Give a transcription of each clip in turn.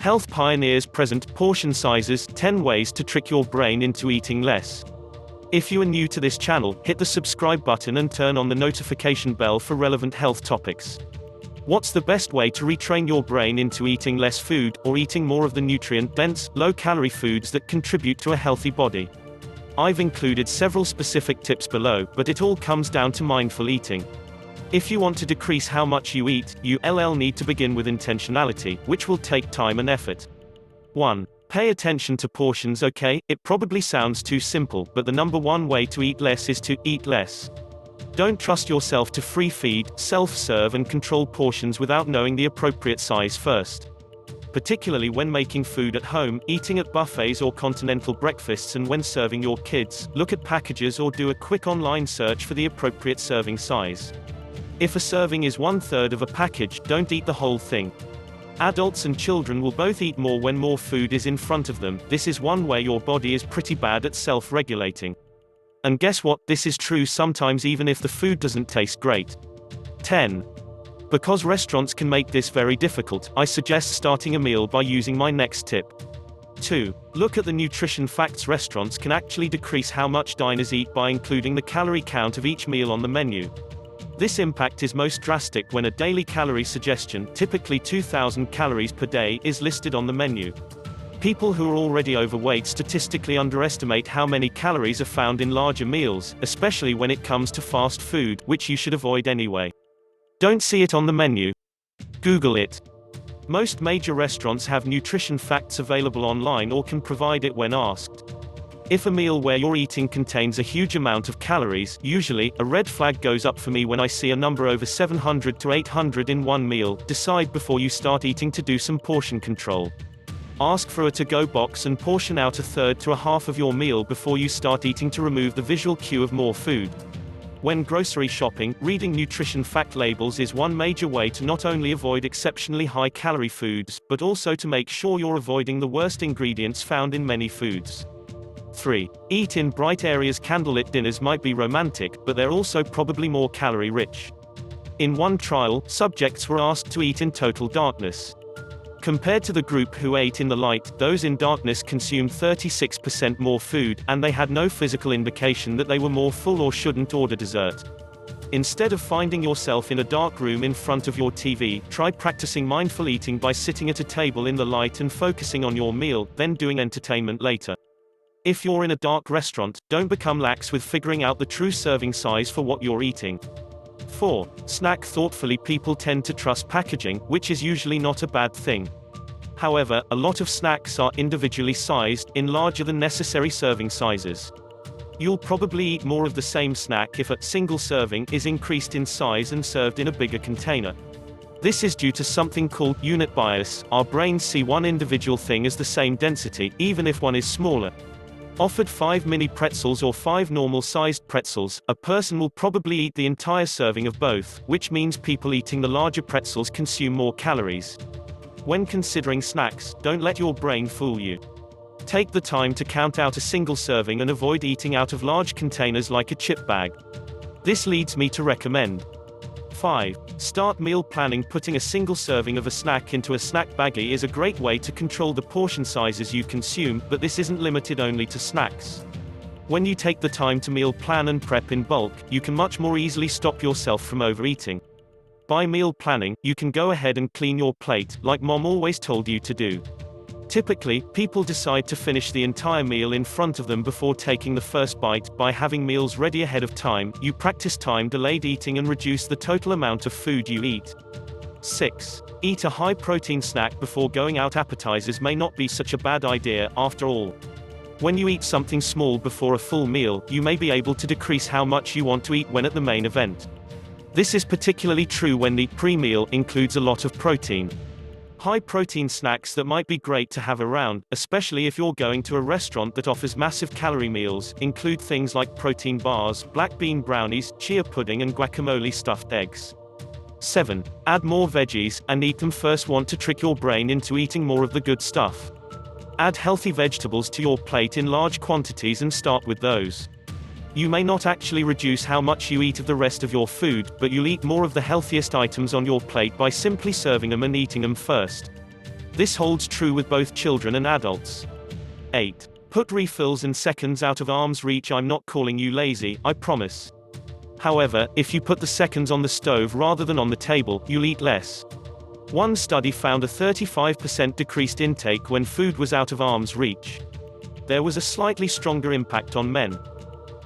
Health pioneers present portion sizes, 10 ways to trick your brain into eating less. If you are new to this channel, hit the subscribe button and turn on the notification bell for relevant health topics. What's the best way to retrain your brain into eating less food, or eating more of the nutrient-dense, low-calorie foods that contribute to a healthy body? I've included several specific tips below, but it all comes down to mindful eating. If you want to decrease how much you eat, you'll need to begin with intentionality, which will take time and effort. 1. Pay attention to portions. Okay, it probably sounds too simple, but the number one way to eat less is to eat less. Don't trust yourself to free feed, self-serve and control portions without knowing the appropriate size first. Particularly when making food at home, eating at buffets or continental breakfasts, and when serving your kids, look at packages or do a quick online search for the appropriate serving size. If a serving is 1/3 of a package, don't eat the whole thing. Adults and children will both eat more when more food is in front of them. This is one way your body is pretty bad at self-regulating. And guess what? This is true sometimes even if the food doesn't taste great. 10. Because restaurants can make this very difficult, I suggest starting a meal by using my next tip. 2. Look at the nutrition facts. Restaurants can actually decrease how much diners eat by including the calorie count of each meal on the menu. This impact is most drastic when a daily calorie suggestion, typically 2,000 calories per day, is listed on the menu. People who are already overweight statistically underestimate how many calories are found in larger meals, especially when it comes to fast food, which you should avoid anyway. Don't see it on the menu? Google it. Most major restaurants have nutrition facts available online or can provide it when asked. If a meal where you're eating contains a huge amount of calories, usually, a red flag goes up for me when I see a number over 700 to 800 in one meal. Decide before you start eating to do some portion control. Ask for a to-go box and portion out 1/3 to 1/2 of your meal before you start eating to remove the visual cue of more food. When grocery shopping, reading nutrition fact labels is one major way to not only avoid exceptionally high-calorie foods, but also to make sure you're avoiding the worst ingredients found in many foods. 3. Eat in bright areas. Candlelit dinners might be romantic, but they're also probably more calorie-rich. In one trial, subjects were asked to eat in total darkness. Compared to the group who ate in the light, those in darkness consumed 36% more food, and they had no physical indication that they were more full or shouldn't order dessert. Instead of finding yourself in a dark room in front of your TV, try practicing mindful eating by sitting at a table in the light and focusing on your meal, then doing entertainment later. If you're in a dark restaurant, don't become lax with figuring out the true serving size for what you're eating. 4. Snack thoughtfully. People tend to trust packaging, which is usually not a bad thing. However, a lot of snacks are individually sized, in larger than necessary serving sizes. You'll probably eat more of the same snack if a single serving is increased in size and served in a bigger container. This is due to something called unit bias. Our brains see one individual thing as the same density, even if one is smaller. Offered 5 mini pretzels or 5 normal-sized pretzels, a person will probably eat the entire serving of both, which means people eating the larger pretzels consume more calories. When considering snacks, don't let your brain fool you. Take the time to count out a single serving and avoid eating out of large containers like a chip bag. This leads me to recommend 5. Start meal planning. Putting a single serving of a snack into a snack baggie is a great way to control the portion sizes you consume, but this isn't limited only to snacks. When you take the time to meal plan and prep in bulk, you can much more easily stop yourself from overeating. By meal planning, you can go ahead and clean your plate, like Mom always told you to do. Typically, people decide to finish the entire meal in front of them before taking the first bite. By having meals ready ahead of time, you practice time-delayed eating and reduce the total amount of food you eat. 6. Eat a high-protein snack before going out. Appetizers may not be such a bad idea, after all. When you eat something small before a full meal, you may be able to decrease how much you want to eat when at the main event. This is particularly true when the pre-meal includes a lot of protein. High-protein snacks that might be great to have around, especially if you're going to a restaurant that offers massive calorie meals, include things like protein bars, black bean brownies, chia pudding and guacamole stuffed eggs. 7. Add more veggies, and eat them first. Want to trick your brain into eating more of the good stuff? Add healthy vegetables to your plate in large quantities and start with those. You may not actually reduce how much you eat of the rest of your food, but you'll eat more of the healthiest items on your plate by simply serving them and eating them first. This holds true with both children and adults. 8. Put refills and seconds out of arm's reach. I'm not calling you lazy, I promise. However, if you put the seconds on the stove rather than on the table, you'll eat less. One study found a 35% decreased intake when food was out of arm's reach. There was a slightly stronger impact on men.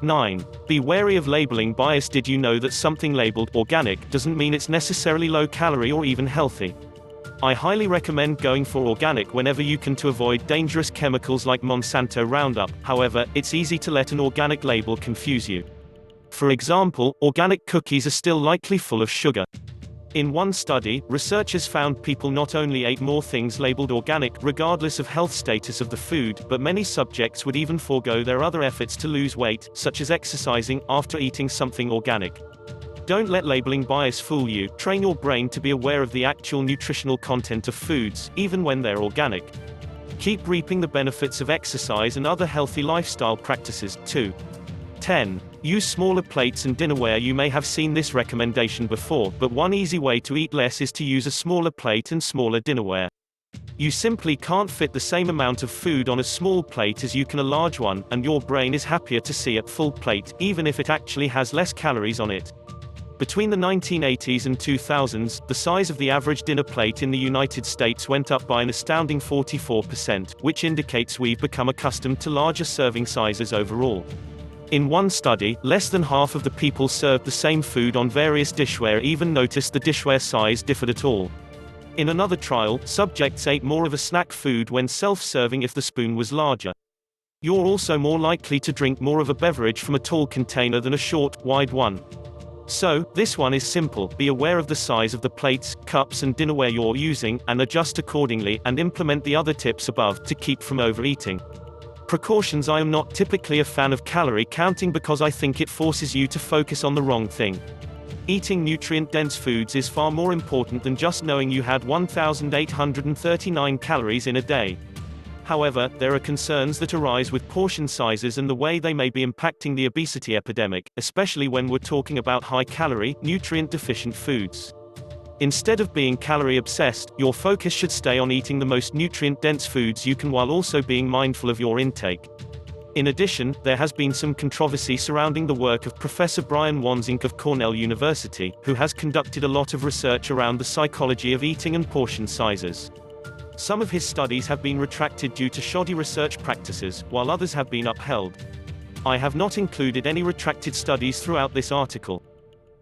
9. Be wary of labeling bias. Did you know that something labeled organic doesn't mean it's necessarily low calorie or even healthy? I highly recommend going for organic whenever you can to avoid dangerous chemicals like Monsanto Roundup. However, it's easy to let an organic label confuse you. For example, organic cookies are still likely full of sugar. In one study, researchers found people not only ate more things labeled organic, regardless of health status of the food, but many subjects would even forego their other efforts to lose weight, such as exercising, after eating something organic. Don't let labeling bias fool you. Train your brain to be aware of the actual nutritional content of foods, even when they're organic. Keep reaping the benefits of exercise and other healthy lifestyle practices, too. 10. Use smaller plates and dinnerware. You may have seen this recommendation before, but one easy way to eat less is to use a smaller plate and smaller dinnerware. You simply can't fit the same amount of food on a small plate as you can a large one, and your brain is happier to see a full plate, even if it actually has less calories on it. Between the 1980s and 2000s, the size of the average dinner plate in the United States went up by an astounding 44%, which indicates we've become accustomed to larger serving sizes overall. In one study, less than half of the people served the same food on various dishware even noticed the dishware size differed at all. In another trial, subjects ate more of a snack food when self-serving if the spoon was larger. You're also more likely to drink more of a beverage from a tall container than a short, wide one. So, this one is simple: be aware of the size of the plates, cups and dinnerware you're using, and adjust accordingly, and implement the other tips above to keep from overeating. Precautions: I am not typically a fan of calorie counting because I think it forces you to focus on the wrong thing. Eating nutrient-dense foods is far more important than just knowing you had 1,839 calories in a day. However, there are concerns that arise with portion sizes and the way they may be impacting the obesity epidemic, especially when we're talking about high-calorie, nutrient-deficient foods. Instead of being calorie-obsessed, your focus should stay on eating the most nutrient-dense foods you can while also being mindful of your intake. In addition, there has been some controversy surrounding the work of Professor Brian Wanzink of Cornell University, who has conducted a lot of research around the psychology of eating and portion sizes. Some of his studies have been retracted due to shoddy research practices, while others have been upheld. I have not included any retracted studies throughout this article.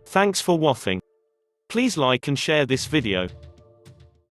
Thanks for watching. Please like and share this video.